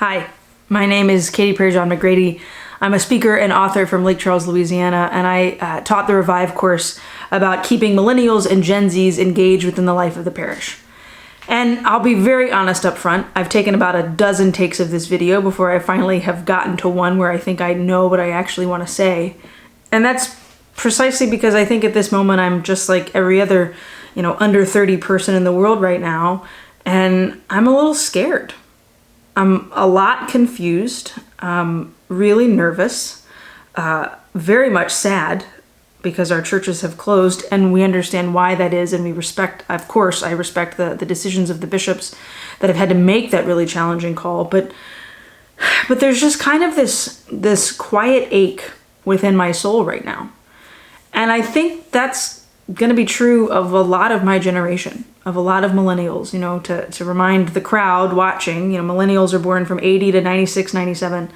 Hi, my name is Katie Prejean McGrady. I'm a speaker and author from Lake Charles, Louisiana, and I taught the Revive course about keeping millennials and Gen Zs engaged within the life of the parish. And I'll be very honest up front, I've taken about a dozen takes of this video before I finally have gotten to one where I think I know what I actually want to say. And that's precisely because I think at this moment I'm just like every other, under 30 person in the world right now, and I'm a little scared. I'm a lot confused, really nervous, very much sad because our churches have closed, and we understand why that is, and we respect, of course, I respect the decisions of the bishops that have had to make that really challenging call, but there's just kind of this quiet ache within my soul right now. And I think that's going to be true of a lot of my generation, of a lot of millennials, to remind the crowd watching, millennials are born from 80 to 96, 97.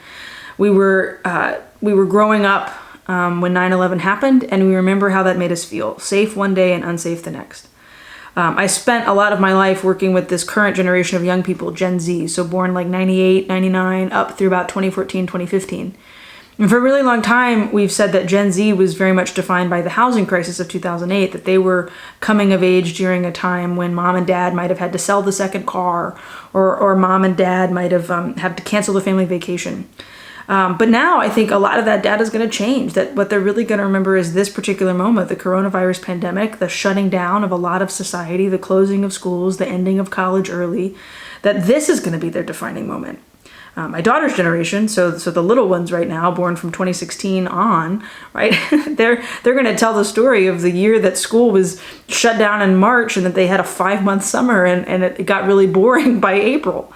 We were growing up when 9/11 happened, and we remember how that made us feel, safe one day and unsafe the next. I spent a lot of my life working with this current generation of young people, Gen Z, so born like 98, 99, up through about 2014, 2015. And for a really long time, we've said that Gen Z was very much defined by the housing crisis of 2008, that they were coming of age during a time when mom and dad might have had to sell the second car, or mom and dad might have had to cancel the family vacation. But now I think a lot of that data is going to change, that what they're really going to remember is this particular moment, the coronavirus pandemic, the shutting down of a lot of society, the closing of schools, the ending of college early, that this is going to be their defining moment. My daughter's generation, so the little ones right now, born from 2016 on, right? they're going to tell the story of the year that school was shut down in March and that they had a 5-month summer and it got really boring by April.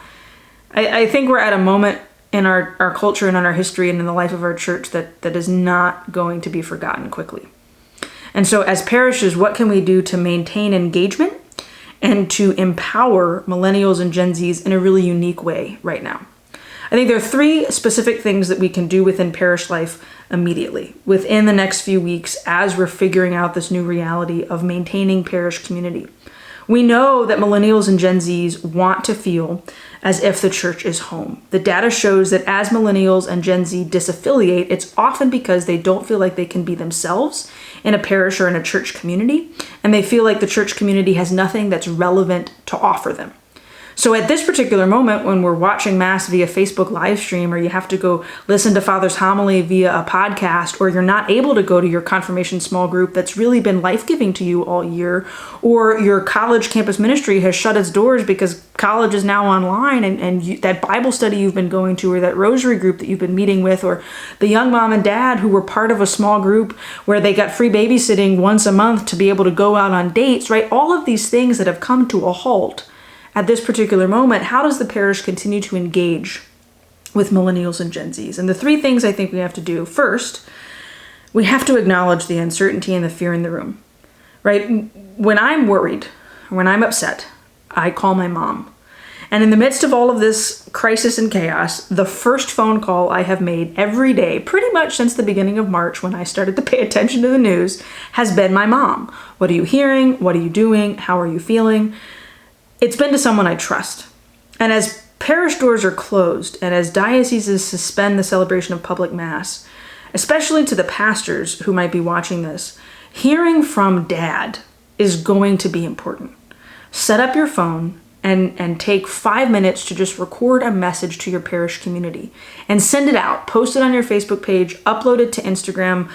I think we're at a moment in our culture and in our history and in the life of our church that is not going to be forgotten quickly. And so as parishes, what can we do to maintain engagement and to empower millennials and Gen Zs in a really unique way right now? I think there are 3 specific things that we can do within parish life immediately, within the next few weeks, as we're figuring out this new reality of maintaining parish community. We know that millennials and Gen Zs want to feel as if the church is home. The data shows that as millennials and Gen Z disaffiliate, it's often because they don't feel like they can be themselves in a parish or in a church community, and they feel like the church community has nothing that's relevant to offer them. So at this particular moment, when we're watching Mass via Facebook live stream, or you have to go listen to Father's homily via a podcast, or you're not able to go to your confirmation small group that's really been life-giving to you all year, or your college campus ministry has shut its doors because college is now online, and that Bible study you've been going to, or that rosary group that you've been meeting with, or the young mom and dad who were part of a small group where they got free babysitting once a month to be able to go out on dates, right? All of these things that have come to a halt at this particular moment, how does the parish continue to engage with millennials and Gen Zs? And the 3 things I think we have to do. First, we have to acknowledge the uncertainty and the fear in the room, right? When I'm worried, when I'm upset, I call my mom. And in the midst of all of this crisis and chaos, the first phone call I have made every day, pretty much since the beginning of March when I started to pay attention to the news, has been my mom. What are you hearing? What are you doing? How are you feeling? It's been to someone I trust. And as parish doors are closed and as dioceses suspend the celebration of public Mass, especially to the pastors who might be watching this, hearing from Dad is going to be important. Set up your phone and take 5 minutes to just record a message to your parish community and send it out. Post it on your Facebook page, upload it to Instagram,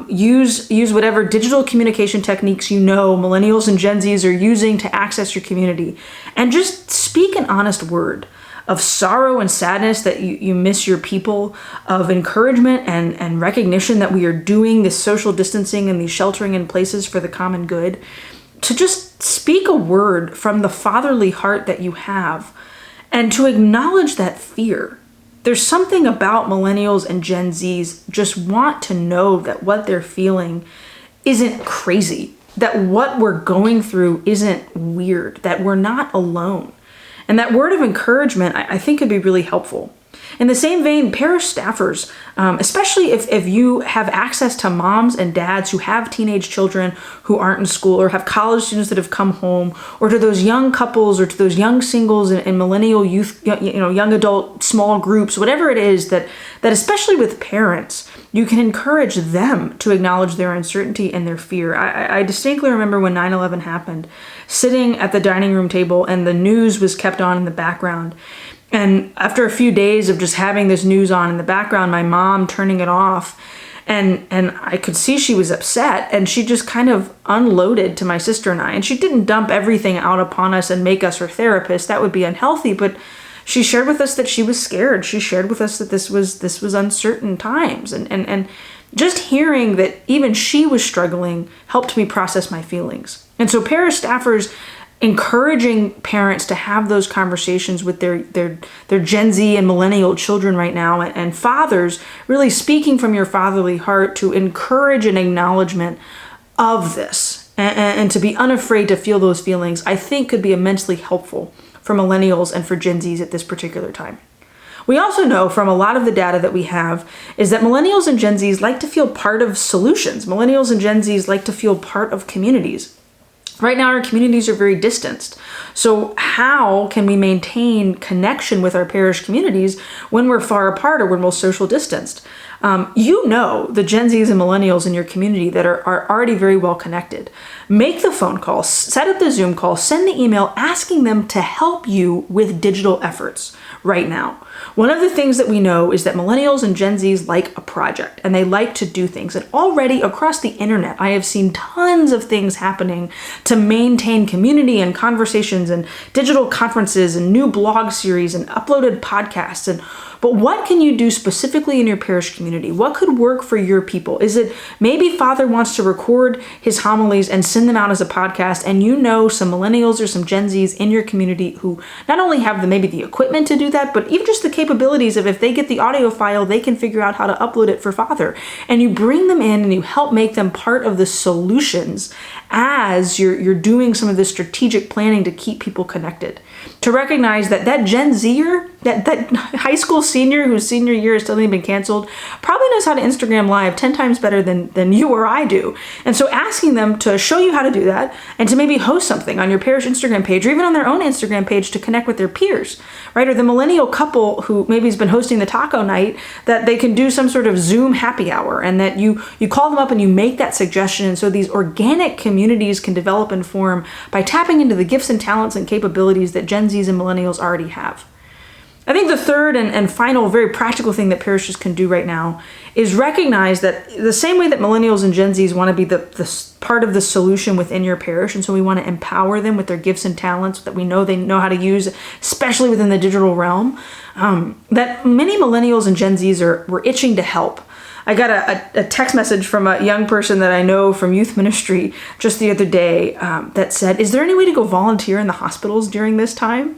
use whatever digital communication techniques millennials and Gen Zs are using to access your community, and just speak an honest word of sorrow and sadness that you miss your people, of encouragement and recognition that we are doing this social distancing and these sheltering in places for the common good. To just speak a word from the fatherly heart that you have, and to acknowledge that fear. There's something about millennials and Gen Zs just want to know that what they're feeling isn't crazy, that what we're going through isn't weird, that we're not alone. And that word of encouragement, I think, could be really helpful. In the same vein, parish staffers, especially if you have access to moms and dads who have teenage children who aren't in school, or have college students that have come home, or to those young couples, or to those young singles in millennial youth, young adult small groups, whatever it is that especially with parents, you can encourage them to acknowledge their uncertainty and their fear. I distinctly remember when 9/11 happened, sitting at the dining room table and the news was kept on in the background. And after a few days of just having this news on in the background, my mom turning it off, and I could see she was upset, and she just kind of unloaded to my sister and I. And she didn't dump everything out upon us and make us her therapist. That would be unhealthy, but she shared with us that she was scared. She shared with us that this was uncertain times. And just hearing that even she was struggling helped me process my feelings. And so parish staffers encouraging parents to have those conversations with their Gen Z and millennial children right now, and fathers really speaking from your fatherly heart to encourage an acknowledgement of this and to be unafraid to feel those feelings, I think could be immensely helpful for millennials and for Gen Zs at this particular time. We also know from a lot of the data that we have is that millennials and Gen Zs like to feel part of solutions. Millennials and Gen Zs like to feel part of communities. Right now, our communities are very distanced. So how can we maintain connection with our parish communities when we're far apart or when we're social distanced? The Gen Zs and millennials in your community that are already very well connected. Make the phone call, set up the Zoom call, send the email asking them to help you with digital efforts right now. One of the things that we know is that millennials and Gen Zs like a project and they like to do things. And already across the internet, I have seen tons of things happening to maintain community and conversations and digital conferences and new blog series and uploaded podcasts. But what can you do specifically in your parish community? What could work for your people? Is it maybe Father wants to record his homilies and send them out as a podcast, and you know some millennials or some Gen Zs in your community who not only have maybe the equipment to do that, but even just the capabilities of if they get the audio file, they can figure out how to upload it for Father. And you bring them in and you help make them part of the solutions as you're doing some of the strategic planning to keep people connected. To recognize that Gen Zer, that high school senior whose senior year has still been canceled, probably knows how to Instagram Live 10 times better than you or I do. And so asking them to show you how to do that and to maybe host something on your parish Instagram page or even on their own Instagram page to connect with their peers, right? Or the millennial couple who maybe has been hosting the taco night, that they can do some sort of Zoom happy hour, and that you call them up and you make that suggestion. And so these organic communities can develop and form by tapping into the gifts and talents and capabilities that Gen Zs and millennials already have. I think the third and final very practical thing that parishes can do right now is recognize that the same way that millennials and Gen Zs want to be the part of the solution within your parish, and so we want to empower them with their gifts and talents that we know they know how to use, especially within the digital realm, that many millennials and Gen Zs were itching to help. I got a text message from a young person that I know from youth ministry just the other day that said, "Is there any way to go volunteer in the hospitals during this time?"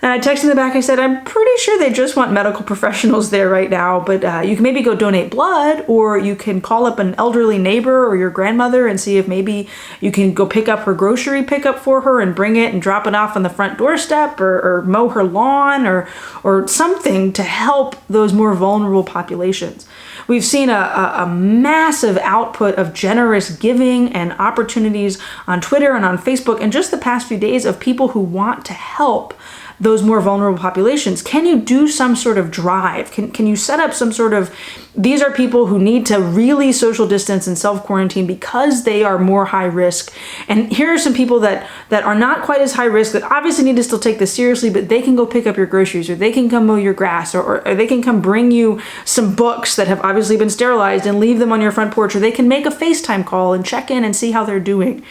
And I texted them back, I said, "I'm pretty sure they just want medical professionals there right now, but you can maybe go donate blood, or you can call up an elderly neighbor or your grandmother and see if maybe you can go pick up her grocery pickup for her and bring it and drop it off on the front doorstep, or mow her lawn, or something to help those more vulnerable populations." We've seen a massive output of generous giving and opportunities on Twitter and on Facebook in just the past few days of people who want to help those more vulnerable populations. Can you do some sort of drive? Can you set up some sort of, these are people who need to really social distance and self-quarantine because they are more high risk. And here are some people that are not quite as high risk, that obviously need to still take this seriously, but they can go pick up your groceries, or they can come mow your grass, or they can come bring you some books that have obviously been sterilized and leave them on your front porch, or they can make a FaceTime call and check in and see how they're doing.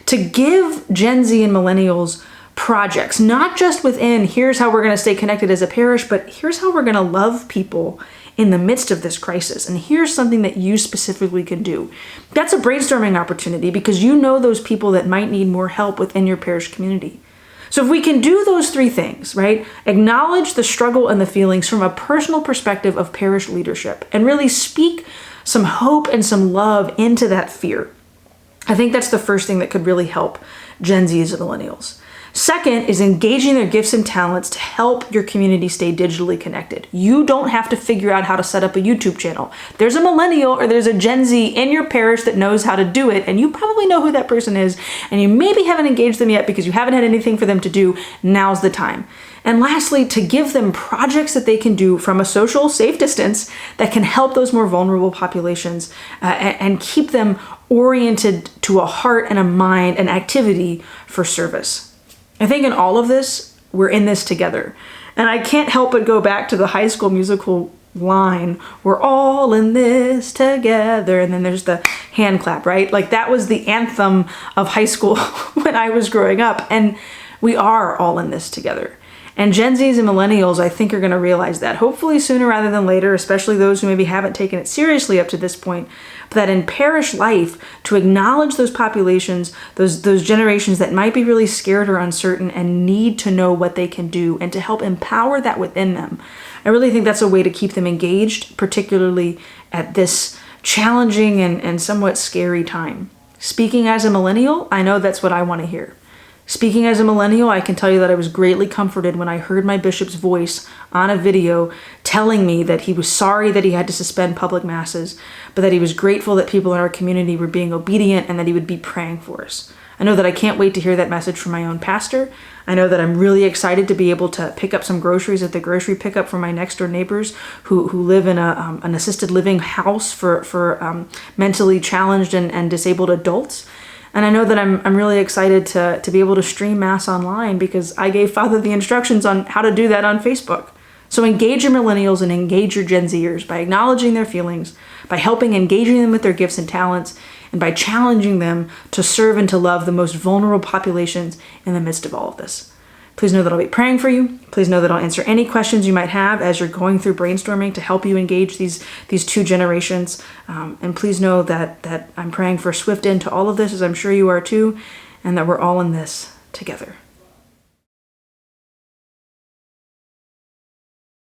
To give Gen Z and millennials projects, not just within here's how we're going to stay connected as a parish, but here's how we're going to love people in the midst of this crisis. And here's something that you specifically can do. That's a brainstorming opportunity because you know those people that might need more help within your parish community. So if we can do those three things, right? Acknowledge the struggle and the feelings from a personal perspective of parish leadership and really speak some hope and some love into that fear. I think that's the first thing that could really help Gen Zs and millennials. Second is engaging their gifts and talents to help your community stay digitally connected. You don't have to figure out how to set up a YouTube channel. There's a millennial or there's a Gen Z in your parish that knows how to do it, and you probably know who that person is, and you maybe haven't engaged them yet because you haven't had anything for them to do. Now's the time. And lastly, to give them projects that they can do from a social safe distance that can help those more vulnerable populations and keep them oriented to a heart and a mind and activity for service. I think in all of this, we're in this together. And I can't help but go back to the High School Musical line, we're all in this together, and then there's the hand clap, right? Like that was the anthem of high school when I was growing up, and we are all in this together. And Gen Zs and Millennials, I think, are going to realize that, hopefully sooner rather than later, especially those who maybe haven't taken it seriously up to this point, but that in parish life, to acknowledge those populations, those generations that might be really scared or uncertain and need to know what they can do, and to help empower that within them. I really think that's a way to keep them engaged, particularly at this challenging and somewhat scary time. Speaking as a millennial, I know that's what I want to hear. Speaking as a millennial, I can tell you that I was greatly comforted when I heard my bishop's voice on a video telling me that he was sorry that he had to suspend public masses, but that he was grateful that people in our community were being obedient and that he would be praying for us. I know that I can't wait to hear that message from my own pastor. I know that I'm really excited to be able to pick up some groceries at the grocery pickup for my next door neighbors who live in an assisted living house for mentally challenged and disabled adults. And I know that I'm really excited to be able to stream Mass online because I gave Father the instructions on how to do that on Facebook. So engage your millennials and engage your Gen Zers by acknowledging their feelings, by helping engaging them with their gifts and talents, and by challenging them to serve and to love the most vulnerable populations in the midst of all of this. Please know that I'll be praying for you. Please know that I'll answer any questions you might have as you're going through brainstorming to help you engage these two generations. And please know that I'm praying for a swift end to all of this, as I'm sure you are too, and that we're all in this together.